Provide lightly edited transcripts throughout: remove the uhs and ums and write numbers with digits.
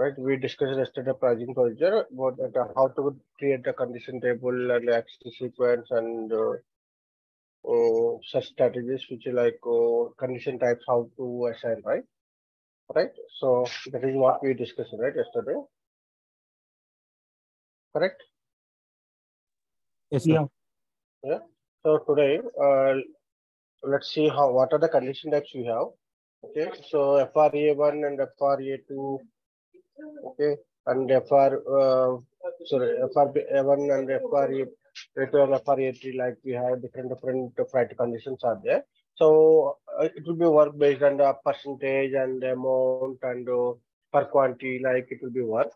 right? We discussed yesterday pricing procedure, what how to create the condition table and the access sequence and such strategies, which are like condition types, how to assign, right? Right. So that is what we discussed, right, yesterday. Correct. Yes, sir. Yeah. Yeah. So today, let's see what are the condition types we have. Okay. So FRA1 and FRA2. Okay. And FRA1 and FRA2 and FRA3, like we have different flight conditions are there. So it will be work based on the percentage and the amount and per quantity, like it will be work.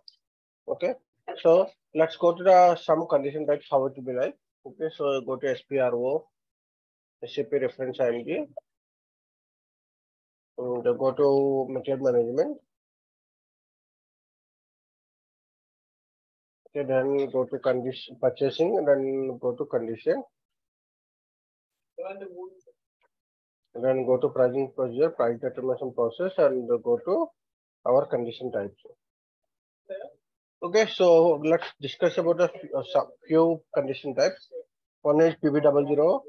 Okay. So let's go to the some condition types, how it will be like. Okay. So go to SPRO, SAP reference IMG, and go to material management. Okay, then go to condition purchasing, and then go to condition, and then go to pricing procedure, price determination process, and go to our condition types. Okay, so let's discuss about a few condition types. One is PB00,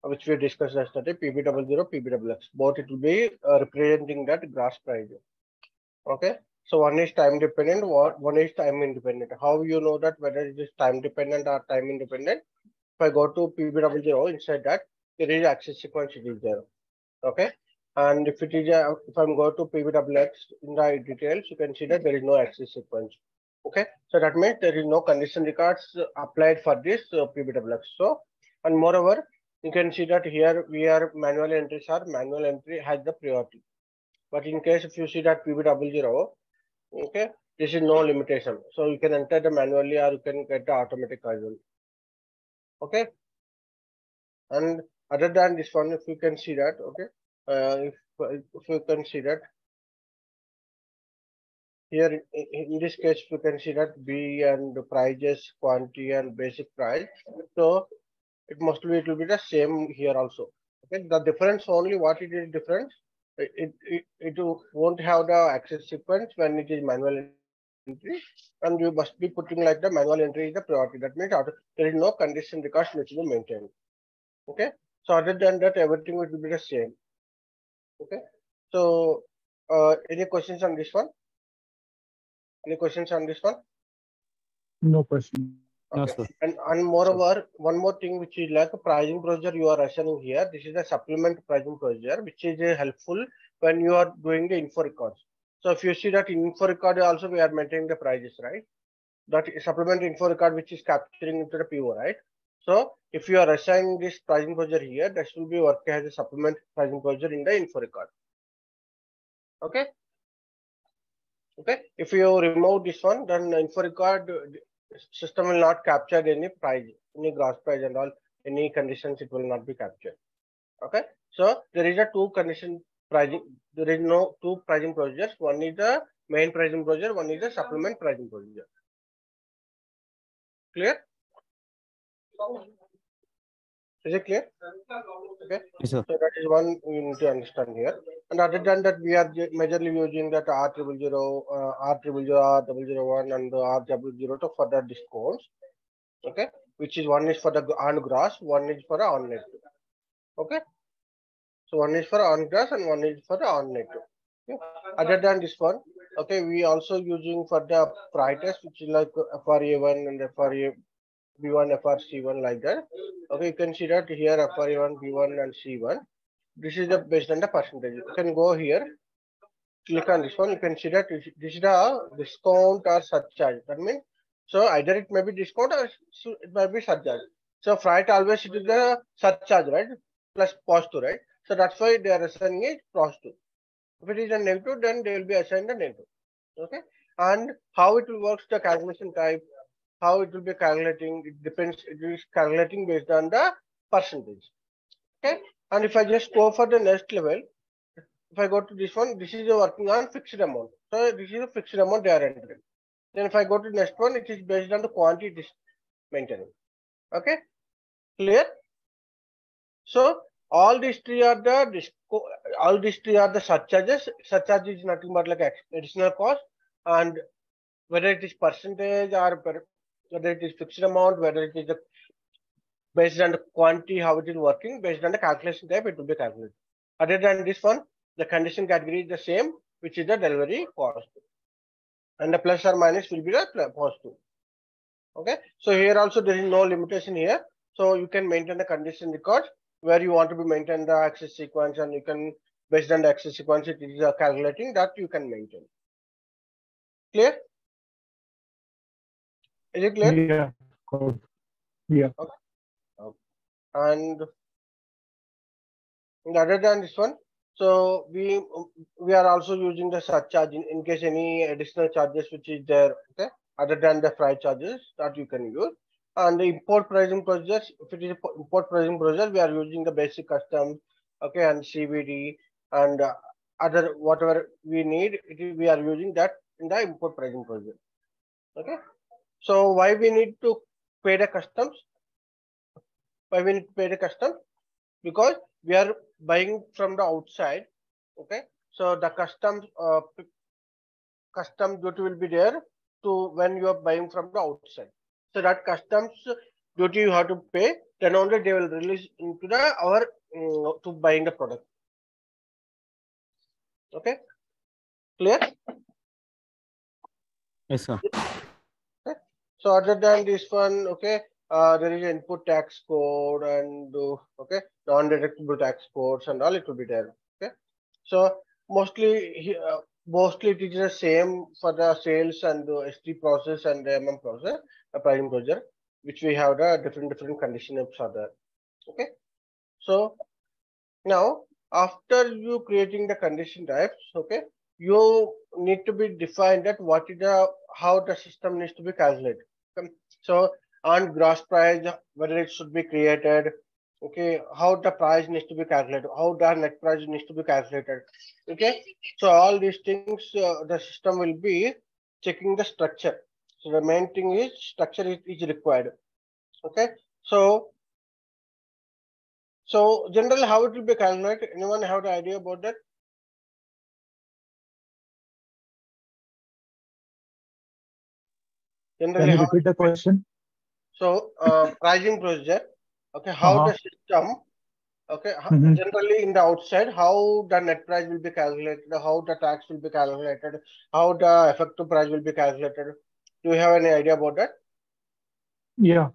which we discussed yesterday, PB00, PBXX. Both it will be representing that gross price. Okay, so one is time dependent, one is time independent. How you know that whether it is time dependent or time independent? If I go to PB00, inside that there is access sequence, it is there. Okay, and if it is if I'm going to PBXX in the details, you can see that there is no access sequence. Okay, so that means there is no condition records applied for this PBXX. So, and moreover, you can see that here we are manual entries are manual entry has the priority. But in case if you see that PB00, okay, this is no limitation. So you can enter the manually or you can get the automatic as well. Okay. And other than this one, if you can see that, okay, if you can see that here in this case, you can see that B and the prices, quantity and basic price. So it will be the same here also. Okay, the difference only what it is difference. It won't have the access sequence when it is manual entry, and you must be putting like the manual entry is the priority. That means there is no condition records which will be maintained. Okay, so other than that, everything will be the same. Okay, so any questions on this one? Any questions on this one? No question. Okay. No, sir. And moreover, one more thing which is like a pricing procedure you are assigning here. This is a supplement pricing procedure which is helpful when you are doing the info records. So if you see that in info record also we are maintaining the prices, right? That supplement info record which is capturing into the PO, right? So if you are assigning this pricing procedure here, that will be working as a supplement pricing procedure in the info record. Okay. Okay. If you remove this one, then info record system will not capture any price, any gross price and all, any conditions it will not be captured. Okay. So there is a two condition pricing. There is no two pricing procedures. One is the main pricing procedure. One is the supplement pricing procedure. Clear? Is it clear? Okay. Yes, sir. So that is one you need to understand here. And other than that, we are majorly using that R000, R000, R001, and R002 for the discounts. Okay, which is one is for the on gross, one is for the on net. Okay, so one is for on gross and one is for the on net. Okay. Other than this one, okay, we also using for the prices, which is like FRA1 and FRA B1, FRC1 like that. Okay, you can see that here FRA1, B1 and C1. This is the based on the percentage. You can go here, click on this one. You can see that this is the discount or surcharge. That means so either it may be discount or it might be surcharge. So freight always it is the surcharge, right? Plus positive, right? So that's why they are assigning it positive. If it is a negative, then they will be assigned a negative. Okay. And how it will work, the calculation type, how it will be calculating, it depends, it is calculating based on the percentage. Okay. And if I just go for the next level, if I go to this one, this is working on fixed amount. So this is a fixed amount they are entering. Then if I go to the next one, it is based on the quantity it is maintaining. Okay. Clear? So all these three are the surcharges. Surcharge is nothing but like additional cost, and whether it is percentage or whether it is fixed amount, whether it is based on the quantity, how it is working, based on the calculation type, it will be calculated. Other than this one, the condition category is the same, which is the delivery cost. And the plus or minus will be the positive. Okay. So here also there is no limitation here. So you can maintain the condition records where you want to be maintain the access sequence, and you can, based on the access sequence it is calculating, that you can maintain. Clear? Is it clear? Yeah. Good. Yeah. Okay. Okay. And other than this one, so we are also using the surcharge in case any additional charges which is there, okay, other than the freight charges that you can use. And the import pricing procedures, if it is import pricing procedure, we are using the basic customs, okay, and CVD and other whatever we need, we are using that in the import pricing procedure. Okay. So why we need to pay the customs? Why we need to pay the customs? Because we are buying from the outside. Okay. So the custom duty will be there to when you are buying from the outside. So that customs duty you have to pay, then only they will release into the our to buying the product. Okay. Clear? Yes, sir. Okay. So other than this one, okay, there is an input tax code and okay, non-deductible tax codes and all, it will be there. Okay. So mostly it is the same for the sales and the ST process and the process, the pricing procedure, which we have the different conditions are there. Okay. So now after you creating the condition types, okay, you need to be defined that what is the how the system needs to be calculated. Okay? So on gross price, whether it should be created, okay, how the price needs to be calculated, how the net price needs to be calculated. Okay, so all these things the system will be checking the structure. So the main thing is structure is required. Okay, so generally how it will be calculated, anyone have the idea about that? Generally Can you how repeat the question? so pricing procedure, okay, how Uh-huh. the system, okay, Mm-hmm. generally in the outside, how the net price will be calculated, how the tax will be calculated, how the effective price will be calculated. Do you have any idea about that? Yeah.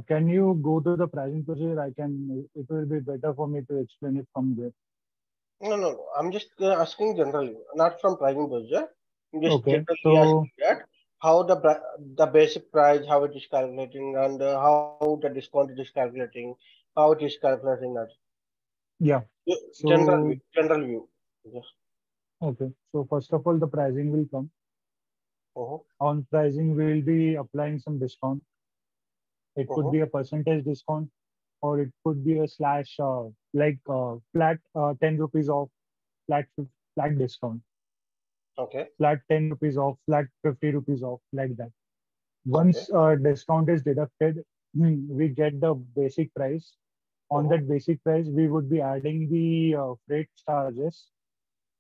Can you go to the pricing procedure? I can. It will be better for me to explain it from there. No. I'm just asking generally, not from pricing procedure. I'm just Okay. generally So asking that how the basic price, how it is calculating, and how the discount it is calculating, how it is calculating that. yeah. General So general view. Yes. okay. So first of all, the pricing will come. Uh-huh. On pricing, we will be applying some discount. It could Uh-huh. be a percentage discount, or it could be a slash, flat 10 rupees off, flat discount, Okay. flat 10 rupees off, flat 50 rupees off, like that. Okay. Once discount is deducted, we get the basic price. On Uh-huh. that basic price, we would be adding the freight charges,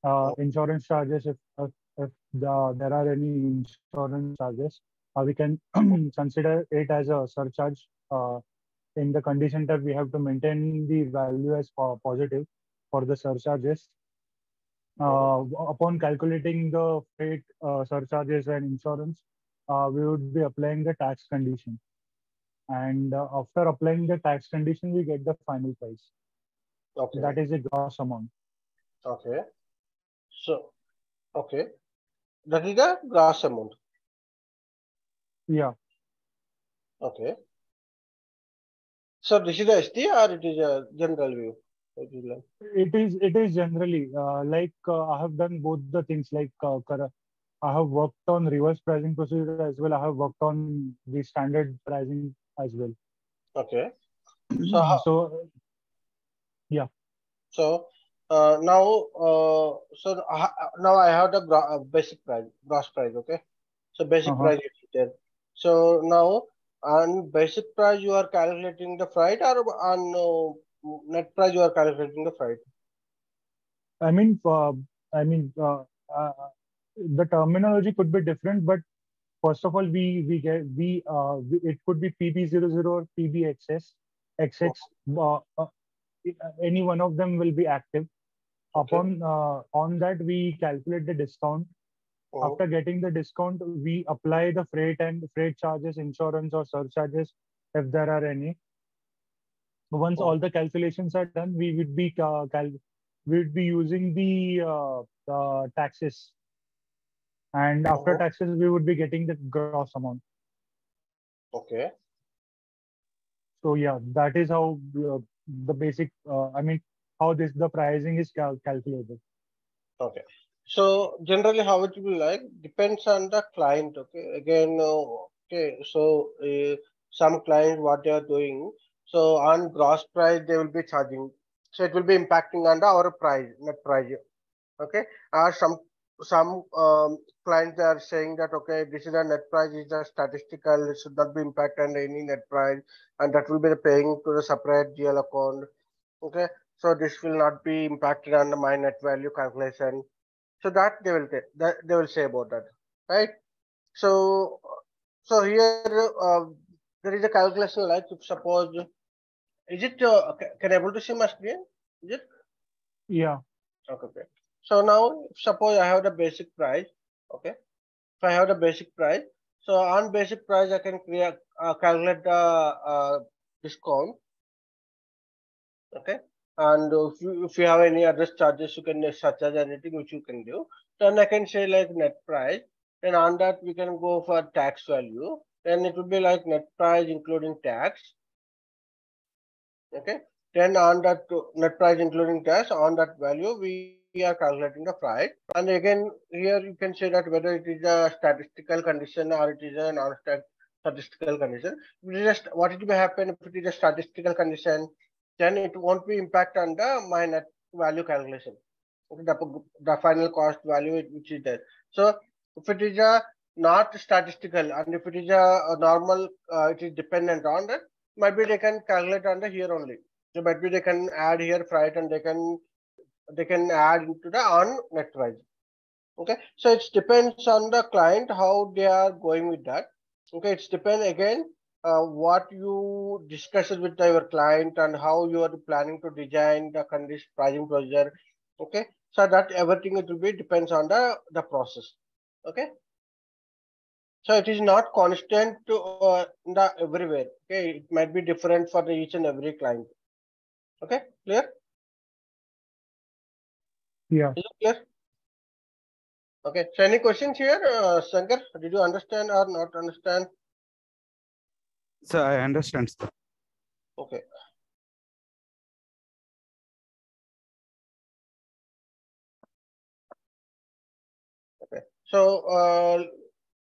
Uh-huh. insurance charges, if there are any insurance charges, we can consider it as a surcharge. In the condition that we have to maintain the value as positive for the surcharges. Uh-huh. Upon calculating the freight surcharges and insurance, we would be applying the tax condition. And after applying the tax condition, we get the final price. Okay. That is the gross amount. Okay. So, okay. That is the gross amount. Yeah, Okay. So this is the ST or it is a general view? What you learn? it is generally I have done both the things I have worked on reverse pricing procedure as well. I have worked on the standard pricing as well. Okay. So how, So yeah. so now now I have the basic price, gross price. Okay. So basic Uh-huh. price is there. So now on basic price you are calculating the freight, or on net price you are calculating the freight. I mean, uh, I mean, uh, uh, the terminology could be different, but first of all, it could be PB00 or PBXS, Oh, XX. Any one of them will be active. okay. Upon on that, we calculate the discount. Oh, After getting the discount, we apply the freight and freight charges, insurance or surcharges, if there are any. Once oh, all the calculations are done, we would be using the taxes, and after oh, taxes, we would be getting the gross amount. okay. So yeah, that is how the basic. I mean, how the pricing is calculated. Okay. So generally, how it will be like depends on the client. Okay. Again, okay. So some clients what they are doing. So on gross price they will be charging. So it will be impacting on the our price, net price. Okay. Some clients are saying that okay, this is a net price is a statistical. It should not be impacted on any net price, and that will be the paying to the separate GL account. Okay. So this will not be impacted on the my net value calculation, so that they will say about that, right? So here there is a calculation like if suppose is it can I able to see my screen? Is it Yeah. okay? Okay. So now suppose I have the basic price. Okay, if I have the basic price, so on basic price I can create calculate the discount. Okay, and if you have any other charges you can such as anything which you can do, then I can say like net price, then on that we can go for tax value, then it will be like net price including tax. Okay, then on that net price including tax, on that value we are calculating the price, and again here you can say that whether it is a statistical condition or it is a non-statistical condition. It is just what it will happen if it is a statistical condition, then it won't be impact on the my net value calculation. Okay, the final cost value which is there. So if it is a not statistical and if it is a normal, it is dependent on that. Might be they can calculate on the here only. So might be they can add here freight and they can add into the on net price. Okay, so it depends on the client how they are going with that. Okay, it's depend again what you discuss with your client and how you are planning to design the condition pricing procedure. Okay, so that everything it will be depends on the process. Okay, so it is not constant to in the everywhere. Okay, it might be different for the each and every client. Okay, clear? Yeah. Is it clear? Okay, so any questions here, Shankar? Did you understand or not understand? So I understand, sir. Okay. Okay. So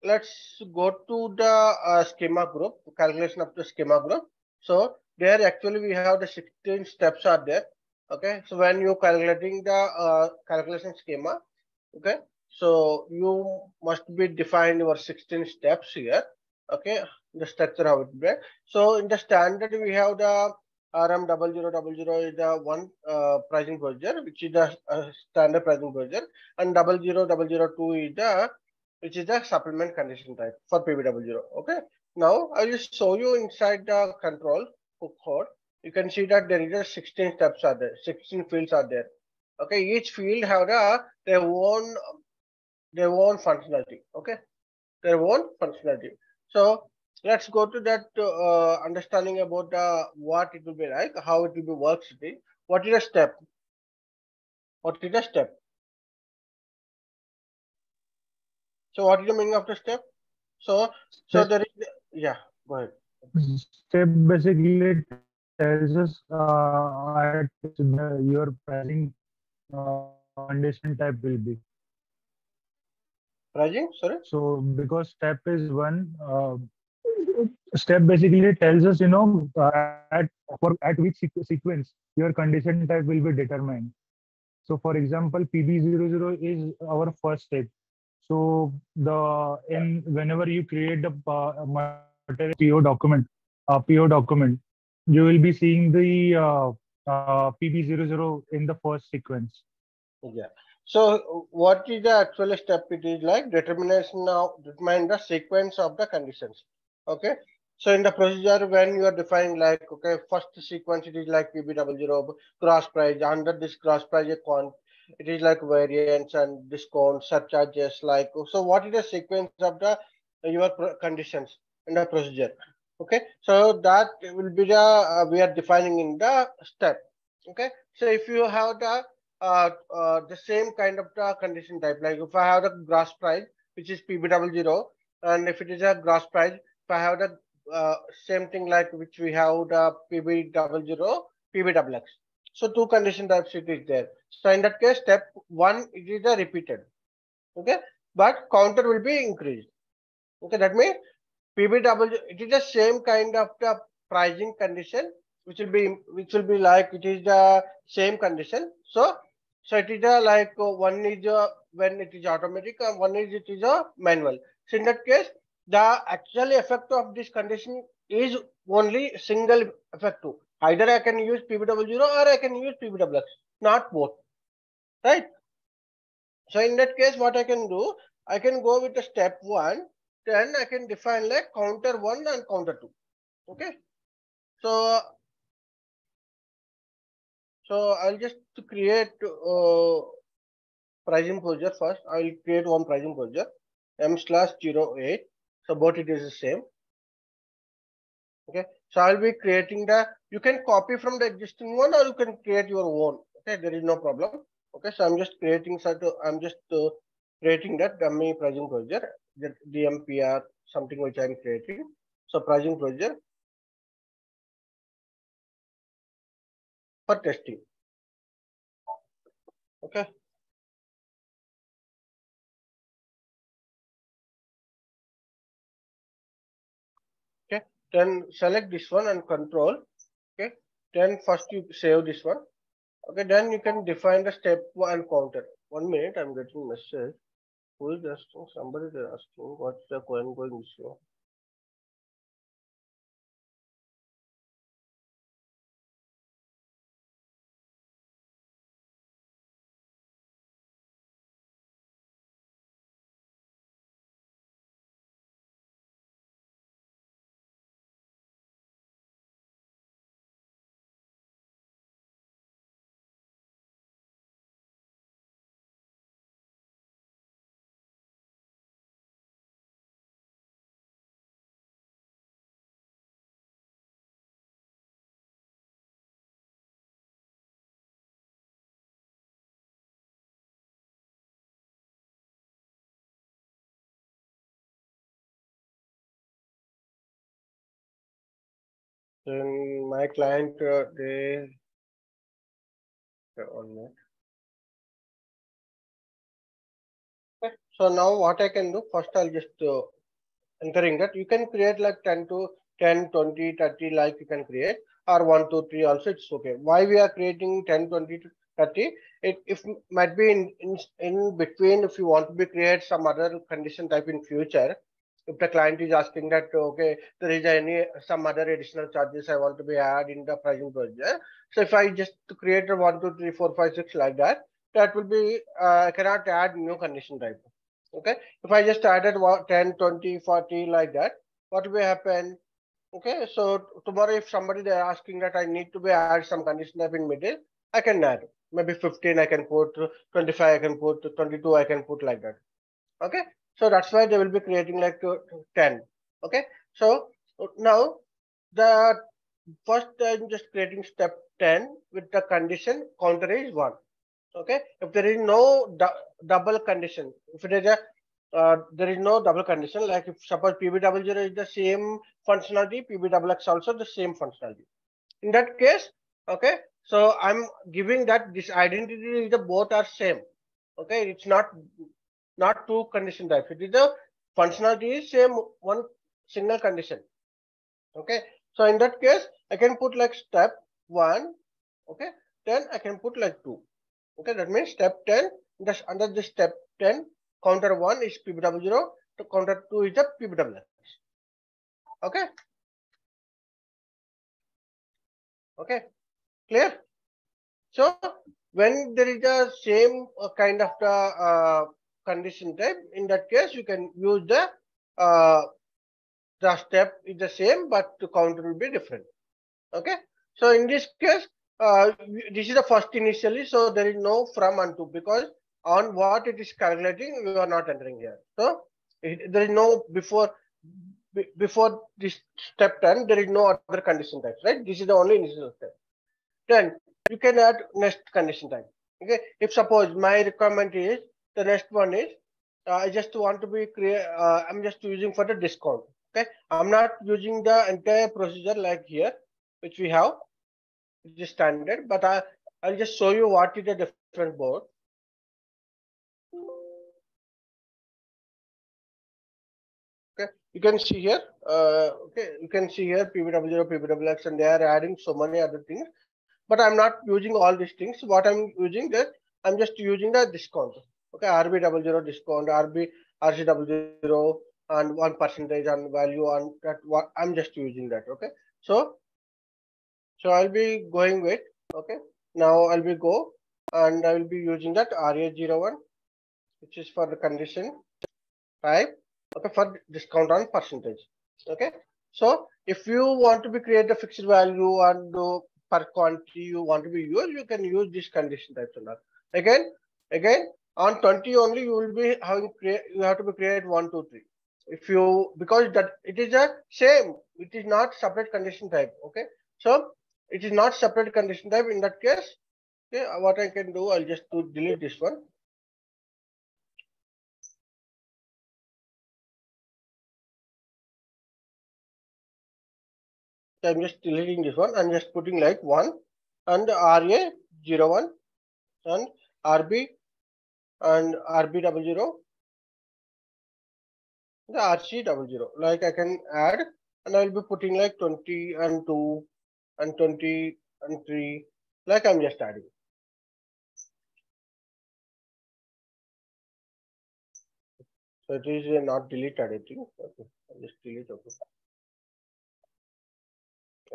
let's go to the schema group, calculation of the schema group. So there actually we have the 16 steps are there. Okay. So when you calculating the calculation schema, okay, so you must be defined your 16 steps here. Okay, the structure how it be. So in the standard we have the RM0000 is the one pricing procedure, which is the standard pricing procedure, and 00002 is the which is the supplement condition type for PB00. Okay. Now I will show you inside the control code. You can see that there is a 16 steps are there, 16 fields are there. Okay, each field have their own functionality. Okay, their own functionality. So let's go to that understanding about what it will be like, how it will be works. What is a step? What is a step? So what is the meaning of the step? So Step, there is, yeah, go ahead. step basically tells us at your pricing condition type will be. Pricing, sorry. So because step is one, step basically tells us, at which sequence your condition type will be determined. So for example, PB00 is our first step. So whenever you create the material PO document, you will be seeing the PB00 in the first sequence. Yeah. So what is the actual step? It is like determine the sequence of the conditions. Okay. So in the procedure, when you are defining like, okay, first sequence, it is like PB00 gross price. Under this gross price account, it is like variance and discount, surcharges. Like, so what is the sequence of the your conditions in the procedure? Okay. So that will be the we are defining in the step. Okay. So if you have the same kind of the condition type, like if I have the gross price, which is PB00, and if it is a gross price, if I have the same thing like which we have the PB00, PBXX. So two condition types it is there. So in that case, step one, it is a repeated. Okay, but counter will be increased. Okay, that means PBW, it is the same kind of the pricing condition, which will be like it is the same condition. So it is a like one is when it is automatic and one is it is a manual. So in that case, the actual effect of this condition is only single effect two. Either I can use PBW or I can use PBWX, not both, right? So in that case, what I can do, I can go with the step one, then I can define like counter one and counter two. Okay. So I'll just create pricing procedure first. I will create one pricing procedure m/08. So both it is the same. Okay. So I'll be creating you can copy from the existing one or you can create your own. Okay. There is no problem. Okay. So I'm just creating creating that dummy pricing procedure, that DMPR, something which I'm creating. So pricing procedure for testing. Okay. Okay. Then select this one and control. Okay. Then first you save this one. Okay. Then you can define the step one counter. 1 minute. I'm getting message. Who is asking? Somebody is asking what's the going issue. Then my client, they, 1 minute. Okay. So now what I can do, first I'll just entering that you can create like 10 to 10, 20, 30, like you can create, or 1, 2, 3 also, it's okay. Why we are creating 10, 20 to 30? If might be in between, if you want to be create some other condition type in future, if the client is asking that, okay, there is some other additional charges I want to be add in the pricing procedure. So if I just create a 1, 2, 3, 4, 5, 6 like that, that will be, I cannot add new condition type. Okay. If I just added 10, 20, 40 like that, what will happen? Okay. So tomorrow, if somebody they're asking that I need to be add some condition type in middle, I can add maybe 15, I can put 25, I can put 22, I can put like that. Okay. So that's why they will be creating like 10. Okay. So now the first I'm just creating step 10 with the condition counter is 1. Okay. If there is no double condition, if it is there is no double condition, like if suppose PB00 is the same functionality, PBXX also the same functionality. In that case, okay, so I'm giving that this identity is the both are same. Okay, it's not two condition types. It is the functionality is same, one single condition. Okay, so in that case, I can put like step 1. Okay, then I can put like 2. Okay, that means step 10, just under this step 10, counter 1 is PBW0, to counter 2 is the PBWX. Okay. Okay, clear? So when there is a same kind of the condition type, in that case you can use the step is the same, but the counter will be different. Okay. So in this case, this is the first initially, so there is no from and to, because on what it is calculating, we are not entering here. So there is no before this step 10, there is no other condition types, right? This is the only initial step. Then you can add next condition type. Okay. If suppose my requirement is the next one is I just want to be I'm just using for the discount. Okay. I'm not using the entire procedure like here, which we have, which is standard, but I'll just show you what is the different board. Okay, you can see here. Okay, you can see here PBW0, PBWX, and they are adding so many other things. But I'm not using all these things. What I'm using that I'm just using the discount. Okay, RB00 discount, RC00, and 1% on value on that. What I'm just using that. Okay, so I'll be going with. Okay, now I'll be go and I will be using that RA01, which is for the condition type. Okay, for discount on percentage. Okay, so if you want to be create a fixed value and per quantity you want to be used, you can use this condition types and all. Again on 20 only you will be having you have to be create 1, 2, 3. If you, because that it is a same, it is not separate condition type. Okay, so it is not separate condition type. In that case, okay, what I can do, I'll just delete this one. So I'm just deleting this one and just putting like 1 and RA01 and RB and RB00, the RC00. Like I can add and I'll be putting like 20 and 2 and 20 and 3, like I'm just adding. So it is not deleted, I think. Okay, I'll just delete. Okay,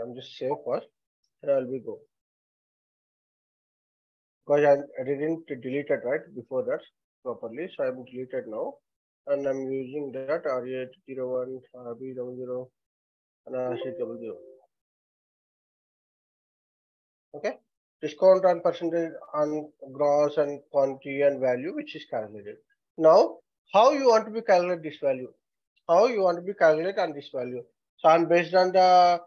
I'm just save first and I'll be go. Because I didn't delete it right before that properly, so I'm deleted now. And I'm using that RA01, RB00, and RC00. Okay, discount on percentage on gross and quantity and value, which is calculated. Now, how you want to be calculate this value? How you want to be calculate on this value? So, I'm based on the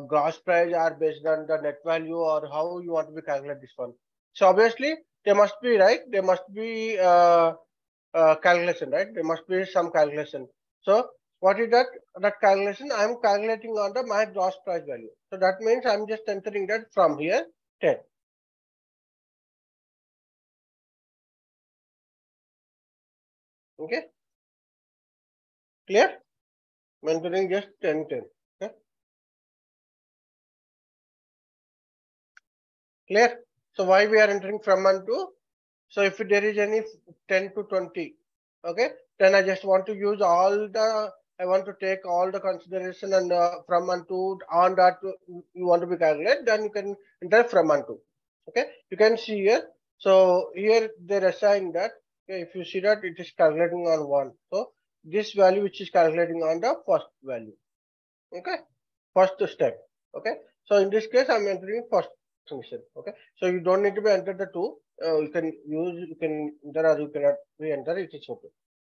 gross price or based on the net value, or how you want to be calculate this one? So obviously there must be, right? There must be calculation, right? There must be some calculation. So what is that? That calculation I'm calculating on the my gross price value. So that means I'm just entering that from here 10. Okay. Clear? I'm entering just 10, 10. Okay. Clear? So why we are entering from and to? So if there is any 10 to 20, okay, then I just want to use all the, I want to take all the consideration and from and to on that you want to be calculated, then you can enter from and to. Okay, you can see here. So here they're assigned that, okay, if you see that it is calculating on 1. So this value which is calculating on the first value. Okay, first step. Okay, so in this case I'm entering first function. Okay, so you don't need to be enter the 2. You can use, you can enter or you cannot re-enter, it is okay.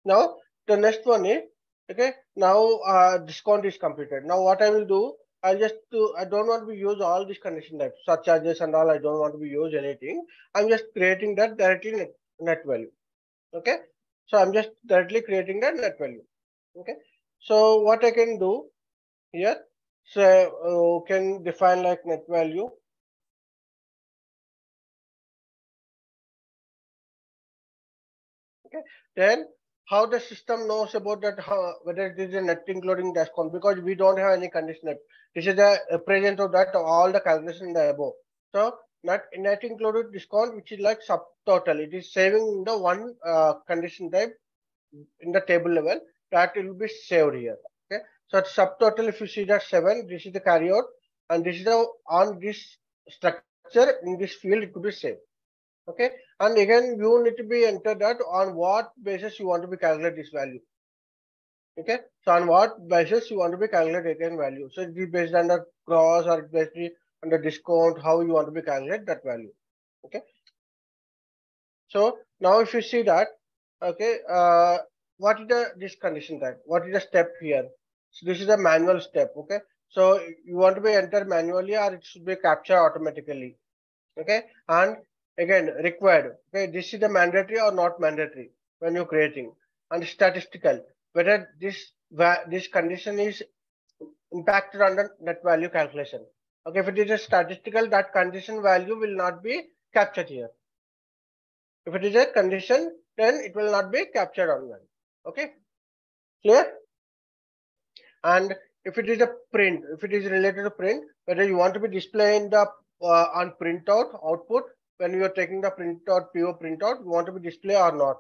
Now the next one is, okay, now discount is completed. Now what I will do, I don't want to be use all these condition types, surcharges and all. I don't want to be use anything. I'm just creating that directly net value. Okay, so I'm just directly creating that net value. Okay, so what I can do here, so can define like net value. Okay, then how the system knows about that, whether it is a net including discount, because we don't have any condition. This is a present of that all the calculation in the above. So net included discount, which is like subtotal, it is saving the one condition type in the table level, that will be saved here. Okay, so subtotal, if you see that 7, this is the carry out, and this is the on this structure in this field it could be saved. Okay, and again you need to be entered that on what basis you want to be calculate this value. Okay, so on what basis you want to be calculate again value. So it is based on the gross or based on the discount, how you want to be calculate that value. Okay, so now if you see that, okay, what is this condition type? What is the step here? So this is a manual step. Okay, so you want to be entered manually or it should be captured automatically. Okay, and again required. Okay, this is the mandatory or not mandatory when you're creating, and statistical, whether this condition is impacted on the net value calculation. Okay, if it is a statistical, that condition value will not be captured here. If it is a condition, then it will not be captured on one. Okay, clear? And if it is a print, if it is related to print, whether you want to be displaying the on printout output when you are taking the printout PO printout, you want to be display or not.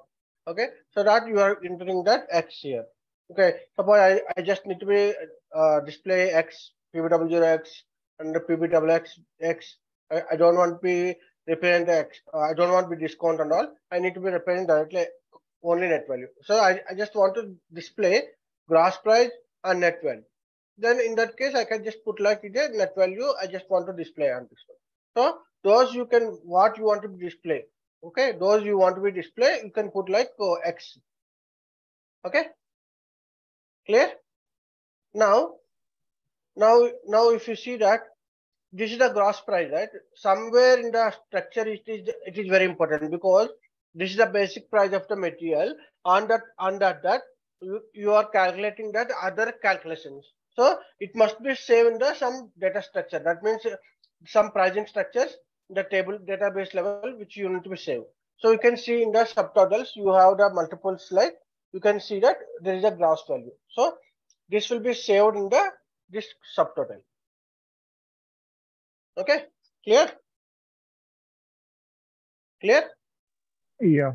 Okay, so that you are entering that X here. Okay, suppose I just need to be display X, PBW0X and the PBWX X. I don't want to be representing the X. I don't want to be discount and all. I need to be representing directly only net value. So I just want to display gross price and net value. Then in that case, I can just put like it is net value. I just want to display on this one. So those you can what you want to display. Okay, those you want to be display, you can put like X. Okay, clear? Now if you see that this is the gross price, right? Somewhere in the structure it is very important because this is the basic price of the material. On that you are calculating that other calculations. So it must be saved in the some data structure. That means some pricing structures, the table database level, which you need to be saved. So you can see in the subtotals, you have the multiple slide. You can see that there is a gross value. So this will be saved in this subtotal. Okay, clear? Clear? Yeah.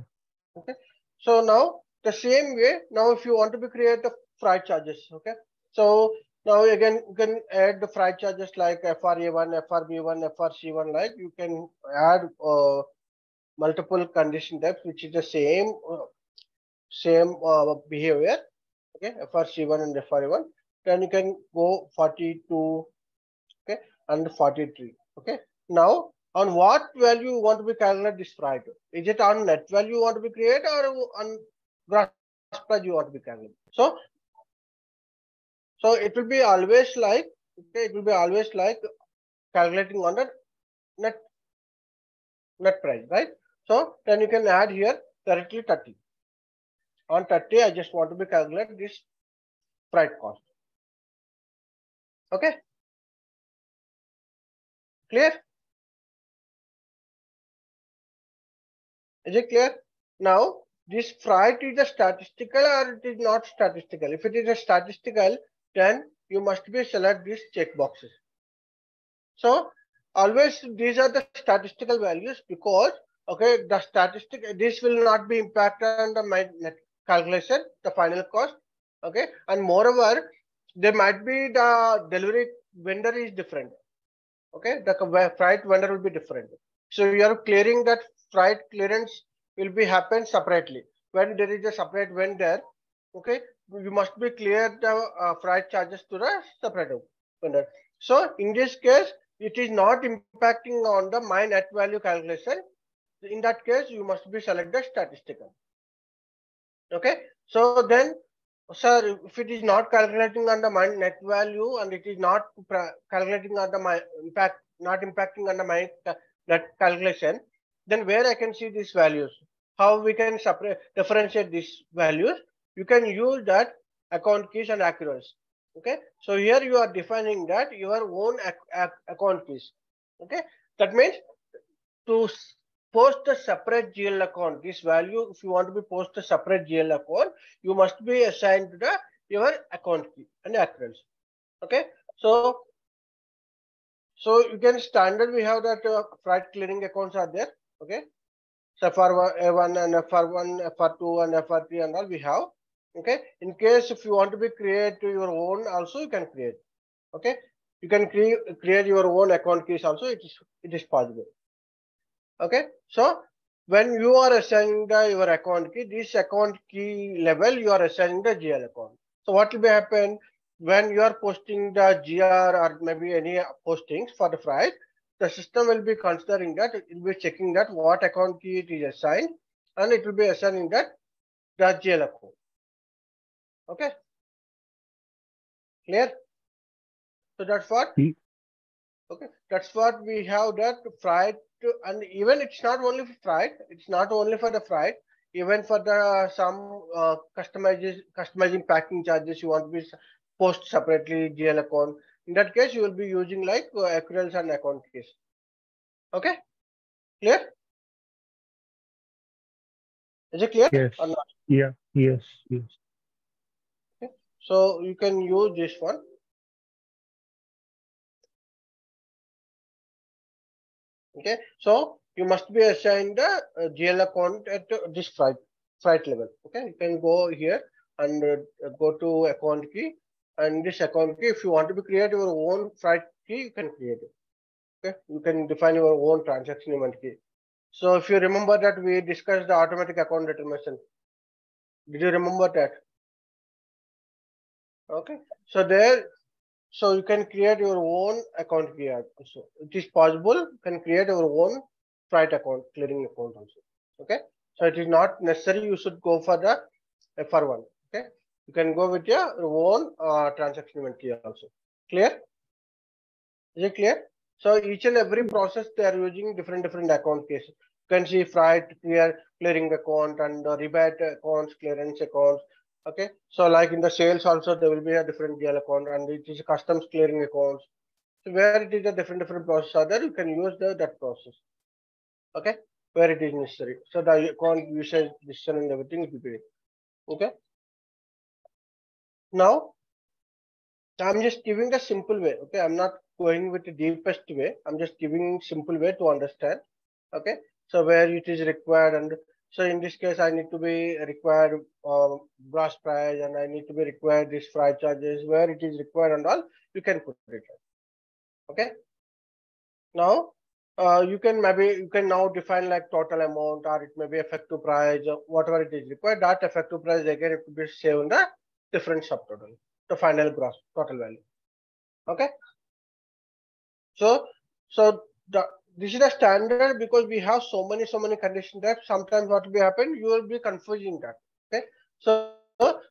Okay. So now the same way, now if you want to be create the freight charges, okay. So now again you can add the freight charges like FRA1, FRB1, FRC1, like you can add multiple condition types, which is the same behavior. Okay, FRC1 and FRA1. Then you can go 42, okay, and 43. Okay. Now on what value you want to be calculate this freight? Is it on net value you want to be create or on gross price you want to be calculate? So it will be always like, okay, it will be always like calculating on the net price, right? So then you can add here directly 30. On 30, I just want to be calculate this freight cost. Okay, clear? Is it clear? Now this freight is a statistical or it is not statistical. If it is a statistical, then you must be select these check boxes. So always these are the statistical values because okay, the statistic this will not be impacted on the net calculation, the final cost. Okay, and moreover, there might be the delivery vendor is different. Okay, the freight vendor will be different. So you are clearing that freight clearance will be happen separately. When there is a separate vendor, okay, you must be clear the freight charges to the separate vendor. So in this case, it is not impacting on the my net value calculation. In that case, you must be select the statistical. Okay, so then, sir, if it is not calculating on the my net value and it is not calculating on the my impact, not impacting on the my net calculation, then where I can see these values? How we can separate differentiate these values? You can use that account keys and accruals. Okay, so here you are defining that your own account keys. Okay, that means to post a separate GL account, this value, if you want to be post a separate GL account, you must be assigned to your account key and accruals. Okay, so you can standard we have that freight clearing accounts are there. Okay, so FR1 and FR1, FR2 and FR3 and all we have. Okay, in case if you want to be create your own also you can create. Okay, you can create your own account keys also, it is possible. Okay, so when you are assigning your account key, this account key level, you are assigning the GL account. So what will be happen when you are posting the GR or maybe any postings for the freight, the system will be considering that, it will be checking that what account key it is assigned, and it will be assigning that the GL account. Okay, clear? So that's what. Okay, that's what we have, that freight, and even it's not only for freight, it's not only for the freight, even for the some customizing packing charges you want to be post separately GL account. In that case, you will be using like accruals and account keys. Okay, clear? Is it clear Yes. or not? Yeah. Yes. Yes. Okay. So you can use this one. Okay, so you must be assigned the GL account at this freight level. Okay, you can go here and go to account key, and this account key, if you want to be create your own freight key, you can create it. Okay, you can define your own transaction event key. So if you remember that we discussed the automatic account determination, did you remember that? Okay, so there, so you can create your own account key also. It is possible, you can create your own freight account, clearing account also. Okay, so it is not necessary you should go for the FR1. Okay, you can go with your own transaction event key also. Clear? Is it clear? So each and every process they are using different account cases. You can see freight clearing account and rebate accounts, clearance accounts. Okay, so like in the sales also there will be a different GL account, and it is customs clearing accounts. So where it is a different process are there, you can use that process. Okay, where it is necessary. So the account usage decision and everything will be. Okay. Now I'm just giving the simple way. Okay, I'm not going with the deepest way. I'm just giving simple way to understand. Okay, so where it is required, and so in this case I need to be required gross price, and I need to be required this freight charges, where it is required and all, you can put it. Okay, now you can now define like total amount, or it may be effective price, or whatever it is required. That effective price again it will be saved in the different subtotal, the final gross total value. Okay, so this is the standard, because we have so many conditions that sometimes what will be happen, you will be confusing that. Okay, so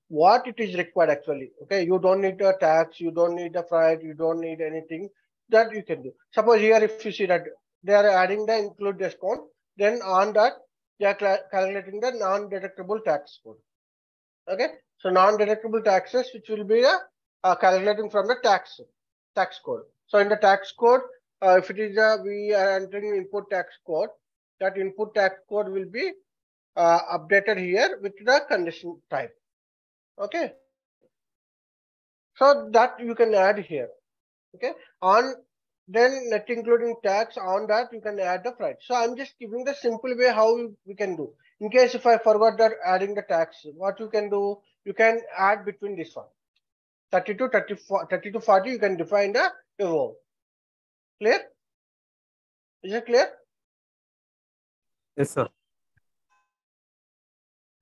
what it is required actually. Okay, you don't need a tax, you don't need a freight, you don't need anything, that you can do. Suppose here if you see that they are adding the include discount, then on that they are calculating the non-deductible tax code. Okay, so non-deductible taxes which will be calculating from the tax code. So in the tax code, if it is we are entering input tax code, that input tax code will be updated here with the condition type. Okay, so that you can add here. Okay, on then net including tax, on that you can add the freight. So I'm just giving the simple way how we can do. In case if I forgot that adding the tax, what you can do, you can add between this one 30 to 34, 30 to 40, you can define the your. Clear? Is it clear? Yes, sir.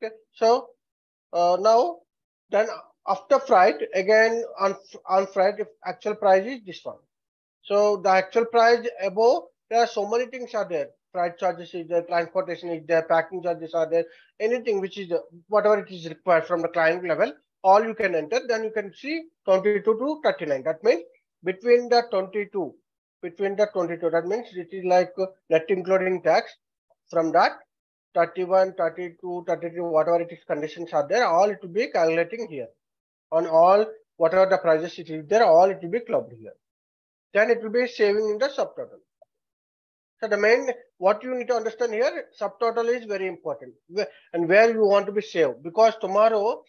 Okay, so now then after freight, again on freight, if actual price is this one. So the actual price above, there are so many things are there. Freight charges is there, transportation is there, packing charges are there, anything which is whatever it is required from the client level, all you can enter. Then you can see 22 to 39. That means between the 22, that means it is like net including tax. From that 31, 32, 33, whatever it is conditions are there, all it will be calculating here. On all whatever the prices it is there, all it will be clubbed here. Then it will be saving in the subtotal. So the main, what you need to understand here, subtotal is very important, and where you want to be saved, because tomorrow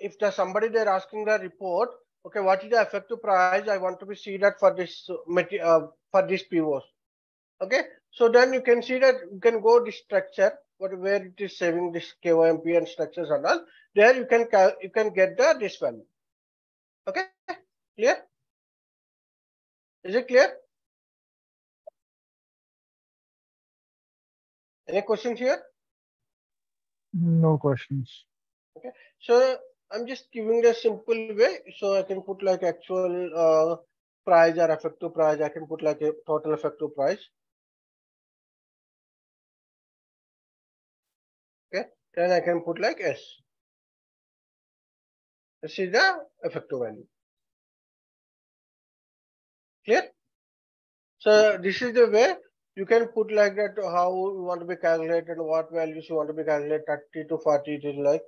if there's somebody they're asking the report, okay, what is the effective price, I want to be see that for this for this POs. Okay, so then you can see that you can go this structure, where it is saving this KOMP and structures and all, there you can get the this value. Okay, clear? Is it clear? Any questions here? No questions. Okay, so I'm just giving the simple way, so I can put like actual price or effective price. I can put like a total effective price. Okay, then I can put like S. This is the effective value. Clear? So this is the way you can put like that, how you want to be calculated, what values you want to be calculated, 30 to 40 it is like.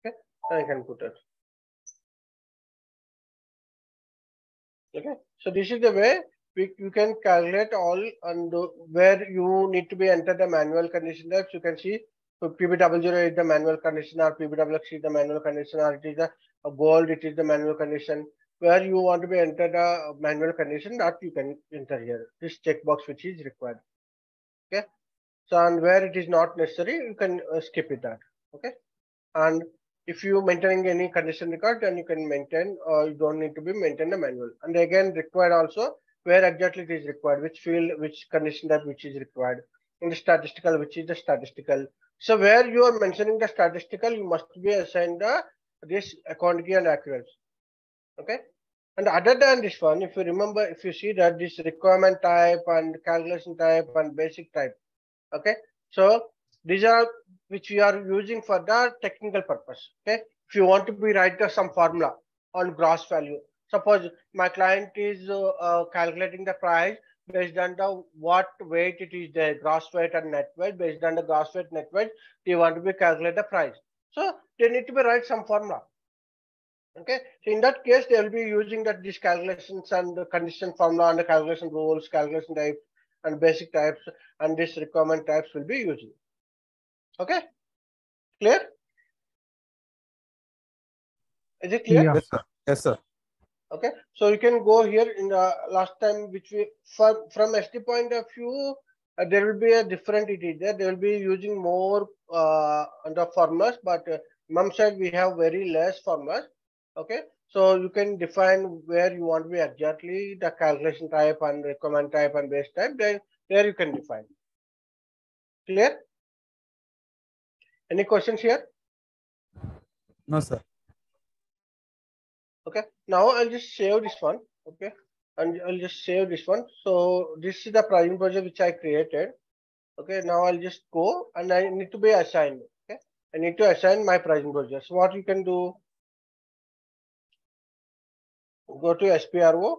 Okay, I can put it. Okay, so this is the way you can calculate all, and where you need to be enter the manual condition types. You can see so PB00 is the manual condition, or PB66 is the manual condition, or it is a gold, it is the manual condition. Where you want to be enter the manual condition, that you can enter here. This checkbox which is required. Okay, so and where it is not necessary, you can skip it that. Okay, and if you maintaining any condition record, then you can maintain, you don't need to be maintain the manual. And again, required also where exactly it is required, which field, which condition type which is required. In the statistical, which is the statistical. So where you are mentioning the statistical, you must be assigned the this account key and accuracy. Okay, and other than this one, if you remember, if you see that this requirement type and calculation type and basic type. Okay, so these are which we are using for the technical purpose. Okay, if you want to be write some formula on gross value, suppose my client is calculating the price based on the what weight it is there, gross weight and net weight. Based on the gross weight, net weight, they want to be calculate the price, so they need to be write some formula. Okay, so in that case they will be using that these calculations and the condition formula and the calculation rules, calculation types and basic types, and this requirement types will be using. Okay, clear? Is it clear? Yeah. Yes, sir. Yes, sir. Okay, so you can go here in the last time which we from SD point of view, there will be a different it is there. They will be using more under formulas, but mum said we have very less formulas. Okay, so you can define where you want to be exactly the calculation type and requirement type and base type. Then there you can define. Clear? Any questions here? No, sir. Okay, now I'll just save this one. Okay, and I'll just save this one. So this is the pricing project which I created. Okay, now I'll just go and I need to be assigned. Okay, I need to assign my pricing project. So what you can do, go to SPRO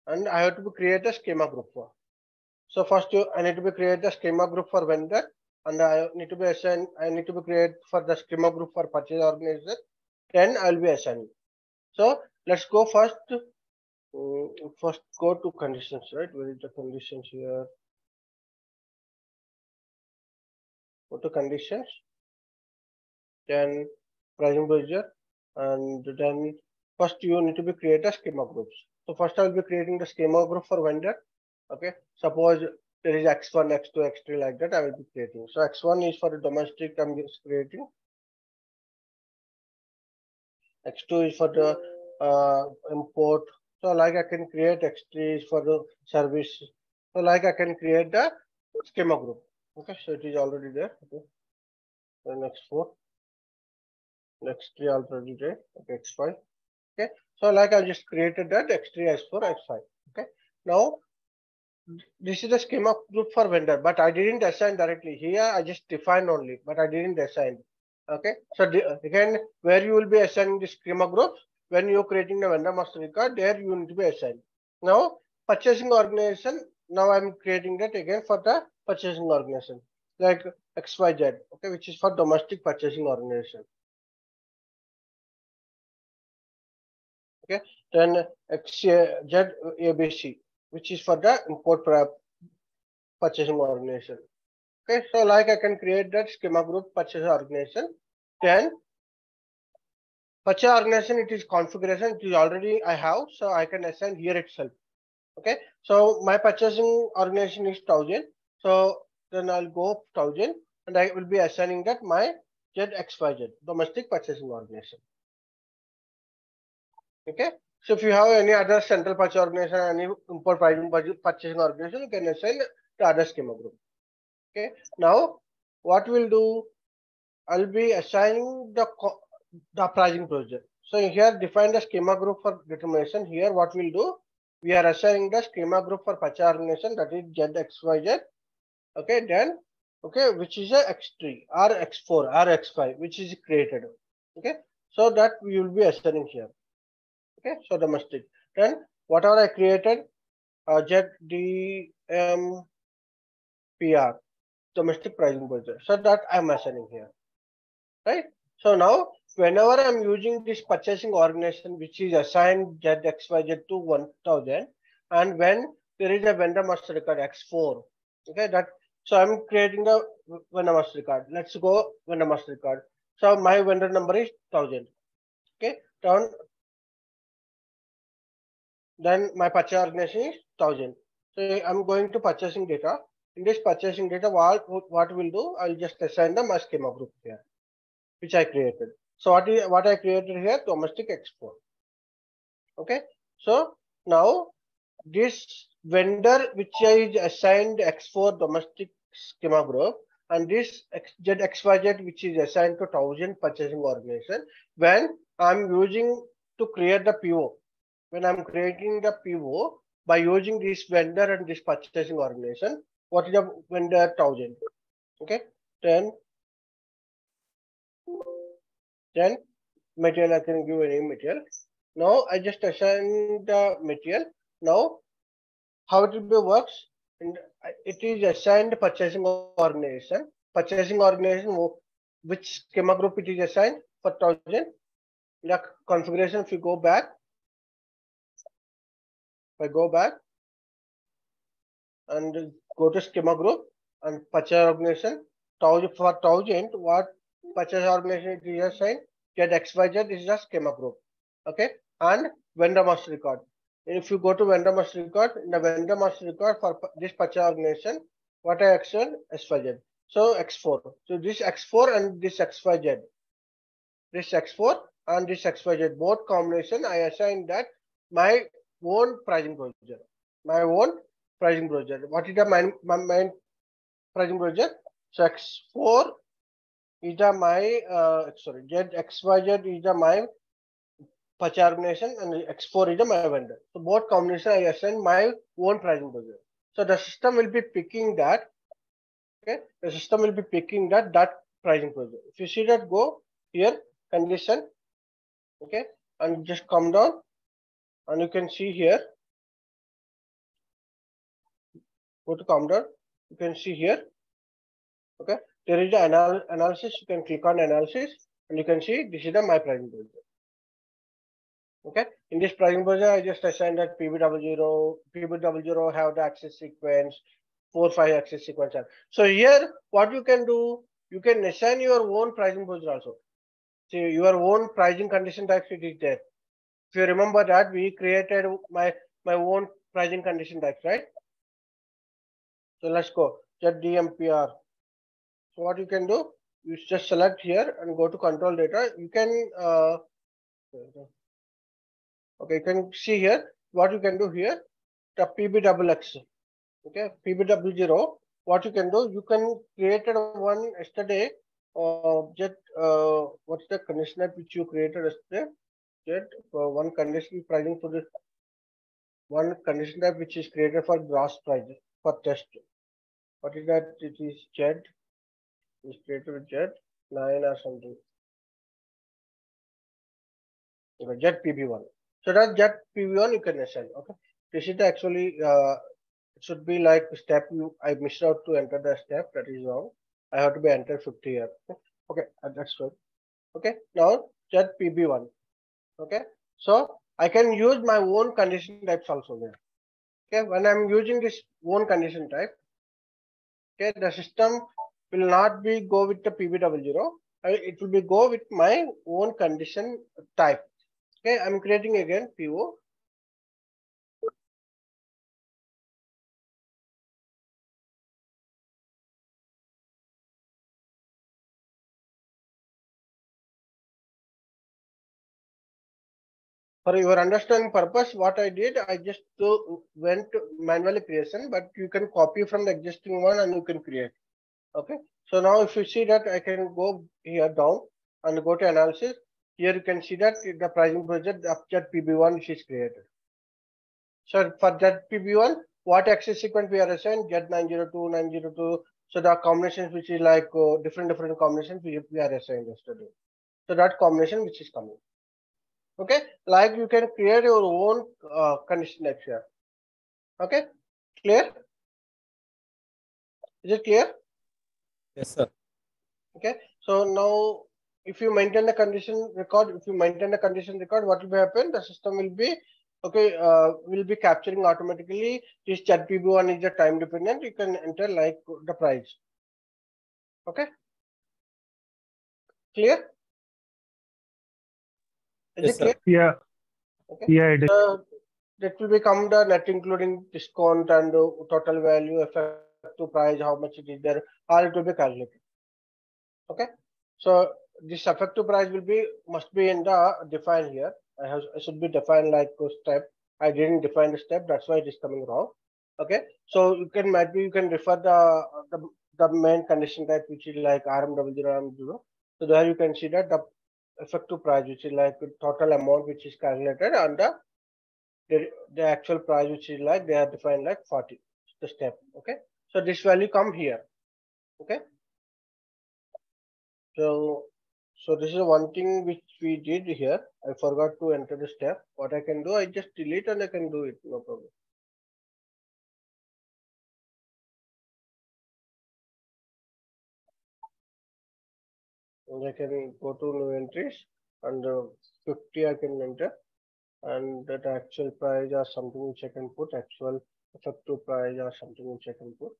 and I have to create a schema group for. So first I need to be create a schema group for vendor, and I need to be assigned. I need to be create for the schema group for purchase organization. Then I'll be assigning. So let's go first. First go to conditions, right? Where is the conditions here? Go to conditions, then pricing budget, and then first you need to be create a schema groups. So first I will be creating the schema group for vendor. Okay, suppose there is X1, X2, X3 like that I will be creating. So X1 is for the domestic, I'm just creating. X2 is for the import. So like I can create X3 is for the service. So like I can create the schema group. Okay, so it is already there. Okay, then X4, X3 already there. Okay, X5. Okay, so like I just created that X3, X4, X5. Okay, now this is the schema group for vendor, but I didn't assign directly here. I just defined only, but I didn't assign. Okay, so again, where you will be assigning the schema groups when you're creating the vendor master record, there you need to be assigned. Now, purchasing organization. Now I'm creating that again for the purchasing organization, like XYZ. Okay, which is for domestic purchasing organization. Okay, then XZ ABC, which is for the import purchasing organization. Okay, so like I can create that schema group purchase organization. Then purchase organization, it is configuration, it is already I have, so I can assign here itself. Okay, so my purchasing organization is 1000. So then I'll go 1000 and I will be assigning that my ZXYZ domestic purchasing organization. Okay, so if you have any other central purchase organization, any import pricing purchasing organization, you can assign the other schema group. Okay. Now what we'll do, I'll be assigning the pricing project. So here define the schema group for determination. Here what we'll do, we are assigning the schema group for purchase organization, that is ZXYZ. Okay, then okay, which is a X3 or X4 or X5, which is created. Okay, so that we will be assigning here. Okay, so domestic. Then whatever I created, ZDMPR, domestic pricing budget. So that I'm assigning here, right? So now whenever I'm using this purchasing organization, which is assigned ZXYZ to 1000, and when there is a vendor master record X4, okay, that so I'm creating the vendor master record. Let's go vendor master record. So my vendor number is 1000. Okay, then my purchase organization is 1000. So I'm going to purchasing data. In this purchasing data, what we'll do, I'll just assign the my schema group here, which I created. So what I created here, domestic export. Okay. So now this vendor which is assigned X4 domestic schema group, and this XYZ which is assigned to 1000 purchasing organization, when I'm using to create the PO, when I'm creating the PO by using this vendor and this purchasing organization, what is the vendor 1000? Okay, then material, I can give any material. Now I just assign the material. Now how it will be works, and it is assigned purchasing organization. Purchasing organization, which schema group it is assigned for 1000. The configuration, if you go back, if I go back and go to schema group and purchase organization, 1000 for 1000, what purchase organization it is assigned? XYZ is a schema group. Okay, and vendor master record. If you go to vendor master record, in the vendor master record for this purchase organization, what I assigned XYZ. So X4. So this X4 and this XYZ, this X4 and this XYZ, both combination I assigned that my own pricing project. My own pricing project. What is the main pricing project? So X4 is the my sorry, XYZ is the my purchase organization, and X4 is the my vendor. So both combination I assign my own pricing project. So the system will be picking that. Okay, the system will be picking that pricing project. If you see that, go here condition. Okay, and just come down, and you can see here. Go to come down. You can see here. Okay, there is the analysis. You can click on analysis, and you can see this is the my pricing project. Okay, in this pricing project, I just assigned that PB00 have the access sequence, 4-5 access sequence. So here, what you can do, you can assign your own pricing project also. See, your own pricing condition types it is there. If you remember that we created my own pricing condition types, right? So let's go ZDMPR. So what you can do, you just select here and go to control data. You can okay, you can see here what you can do here, the PBXX. Okay, PB00. What you can do, you can created one yesterday. What's the condition type which you created yesterday? One condition pricing for this. One condition type which is created for gross price for test. What is that? It is Z. Is created with Z9 or something. Okay, ZPB1. So that ZPB1 you can assign. Okay, this is actually it should be like step I missed out to enter the step, that is wrong. I have to be entered 50 here. Okay, that's good. Okay, now ZPB1. Okay, so I can use my own condition types also there. Okay, when I'm using this own condition type, okay, the system will not be go with the PB00. It will be go with my own condition type. Okay, I'm creating again PO. For your understanding purpose, what I did, I just went to manually creation, but you can copy from the existing one and you can create. Okay. So now if you see that I can go here down and go to analysis. Here you can see that the pricing project that PB1 which is created. So for that PB1, what access sequence we are assigned? Get 902, 902. So the combinations which is like different combinations we are assigned yesterday. So that combination which is coming. Okay, like you can create your own condition types here. Okay, clear? Is it clear? Yes, sir. Okay, so now if you maintain the condition record, what will be happen? The system will be okay. Will be capturing automatically. This chat PB1 is the time dependent. You can enter like the price. Okay, clear? Is Yes, it clear? sir. Yeah, Okay. yeah, it is. That will become the net including discount and total value, effective price, how much it is there, all it will be calculated. Okay. So this effective price will be must be in the define here. I should be defined like a step. I didn't define the step, that's why it is coming wrong. Okay. So you can maybe you can refer the main condition type which is like RM00 RM0. So there you can see that the effective price which is like total amount which is calculated and the actual price which is like they are defined like 40 the step. Okay, so this value come here. Okay, so this is one thing which we did here. I forgot to enter the step. What I can do, I just delete and I can do it, no problem. And I can go to new entries and 50 I can enter, and that actual price or something which I can put, actual effective price or something which I can put.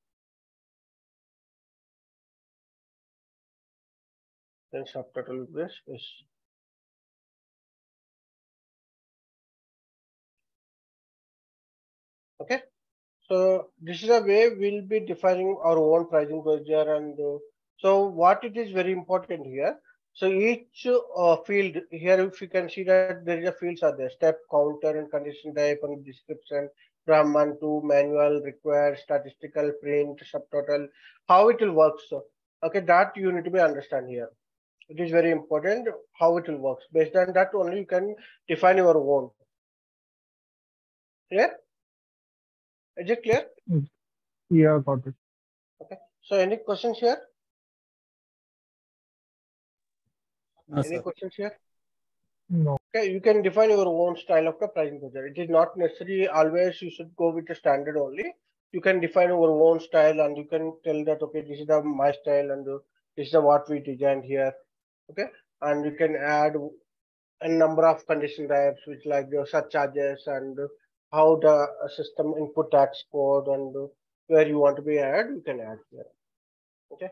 Then subtotal base is okay. So this is a way we'll be defining our own pricing procedure, and so what it is very important here. So each field here, if you can see that there is a fields are there, step, counter, and condition type, and description, from and to, manual, required, statistical, print, subtotal, how it will work. So okay, that you need to be understand here. It is very important how it will work. Based on that only you can define your own. Clear? Is it clear? Yeah, got it. Okay. So any questions here? No, Any sir. questions here? No. Okay, you can define your own style of the pricing procedure. It is not necessarily always you should go with the standard only. You can define your own style and you can tell that okay, this is the my style and this is the what we designed here. Okay, and you can add a number of condition types which like the surcharges and how the system input tax code and where you want to be add, you can add here. Okay.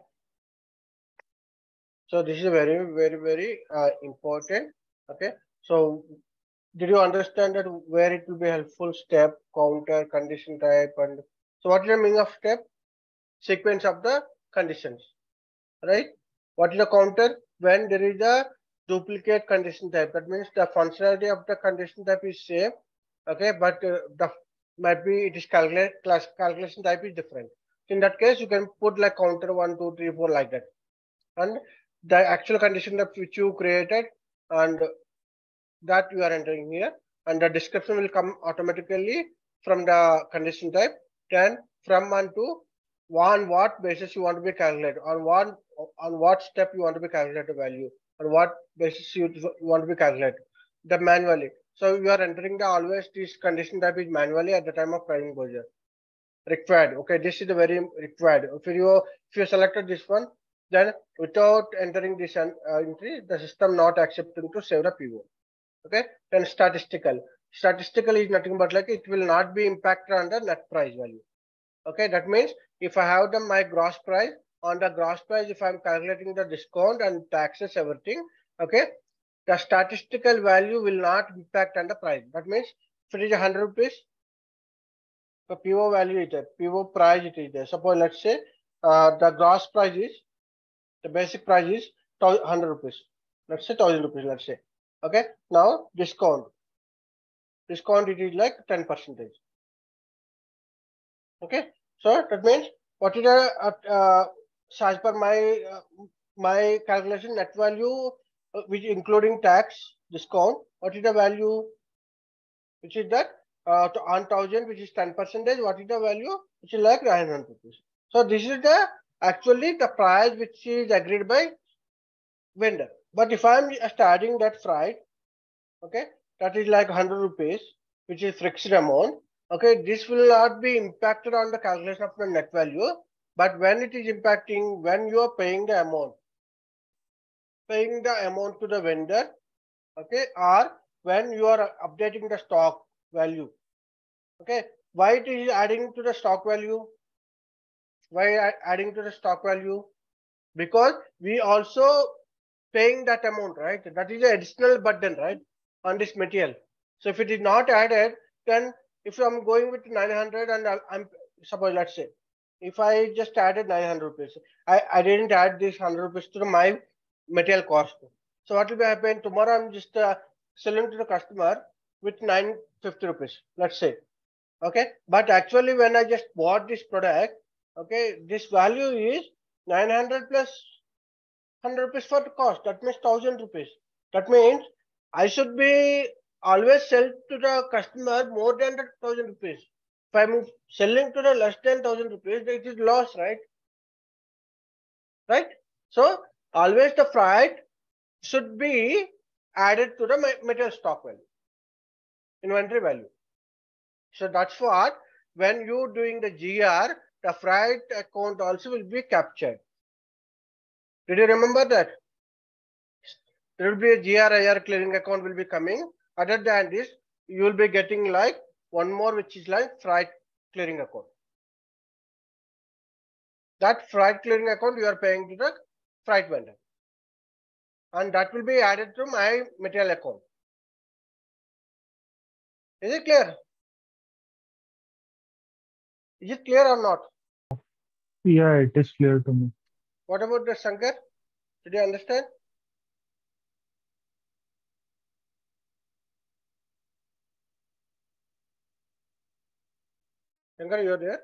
So this is very important. Okay. So did you understand that where it will be helpful? Step, counter, condition type, and so what is the meaning of step? Sequence of the conditions, right? What is the counter? When there is a duplicate condition type, that means the functionality of the condition type is same, okay, but the might be it is calculation type is different. In that case, you can put like counter 1, 2, 3, 4 like that, and the actual condition type which you created and that you are entering here, and the description will come automatically from the condition type. Then from and to on what basis you want to be calculated, on what step you want to be calculated value, on what basis you want to be calculated the manually. So you are entering the always this condition type is manually at the time of pricing procedure. Required. Okay, this is the very required. If you selected this one, then without entering this entry, the system not accepting to save the PO. Okay, then statistical is nothing but like it will not be impacted on the net price value. Okay, that means if I have my gross price, on the gross price, if I'm calculating the discount and taxes everything, okay, the statistical value will not impact on the price. That means if it is 100 rupees, the PO value is there, PO price it is there. Suppose let's say the gross price is, the basic price is 100 rupees. Let's say 1000 rupees, let's say. Okay, now discount it is like 10%. Okay, so that means what is the So as per my calculation, net value, which including tax, discount, what is the value? Which is that on 1000, which is 10%. What is the value? Which is like 900 rupees. So this is the actually the price which is agreed by vendor. But if I'm starting that freight, okay, that is like 100 rupees, which is fixed amount. Okay, this will not be impacted on the calculation of the net value, but when it is impacting, when you are paying the amount to the vendor, okay, or when you are updating the stock value. Okay, why it is adding to the stock value? Why adding to the stock value? Because we also paying that amount, right? That is an additional burden, right, on this material. So if it is not added, then if I'm going with 900 and I'm suppose, let's say, if I just added 900 rupees, I didn't add this 100 rupees to my material cost. So what will happen tomorrow? I'm just selling to the customer with 950 rupees, let's say. Okay, but actually when I just bought this product, okay, this value is 900 plus 100 rupees for the cost. That means 1000 rupees. That means I should be always sell to the customer more than the 1000 rupees. If I'm selling to the less than 1000 rupees, it is loss, right? Right? So always the freight should be added to the material stock value, inventory value. So that's what when you doing the GR, the freight account also will be captured. Did you remember that? There will be a GRIR clearing account will be coming. Other than this, you will be getting like one more, which is like freight clearing account. That freight clearing account you are paying to the freight vendor, and that will be added to my material account. Is it clear? Is it clear or not? Yeah, it is clear to me. What about the Shankar? Did you understand? Shankar, you are there?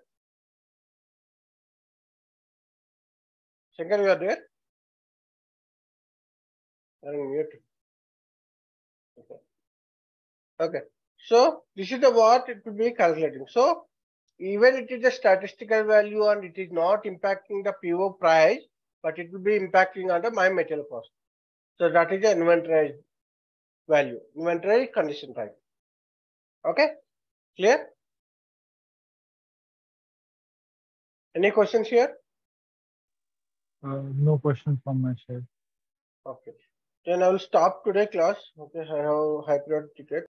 Shankar, you are there? I am mute. Okay. Okay. So this is the what it will be calculating. So even it is a statistical value and it is not impacting the PO price, but it will be impacting under my material cost. So that is the inventory value, inventory condition type. Okay, clear? Any questions here? No questions from my side. Okay. Then I will stop today class. Okay, I have high priority ticket.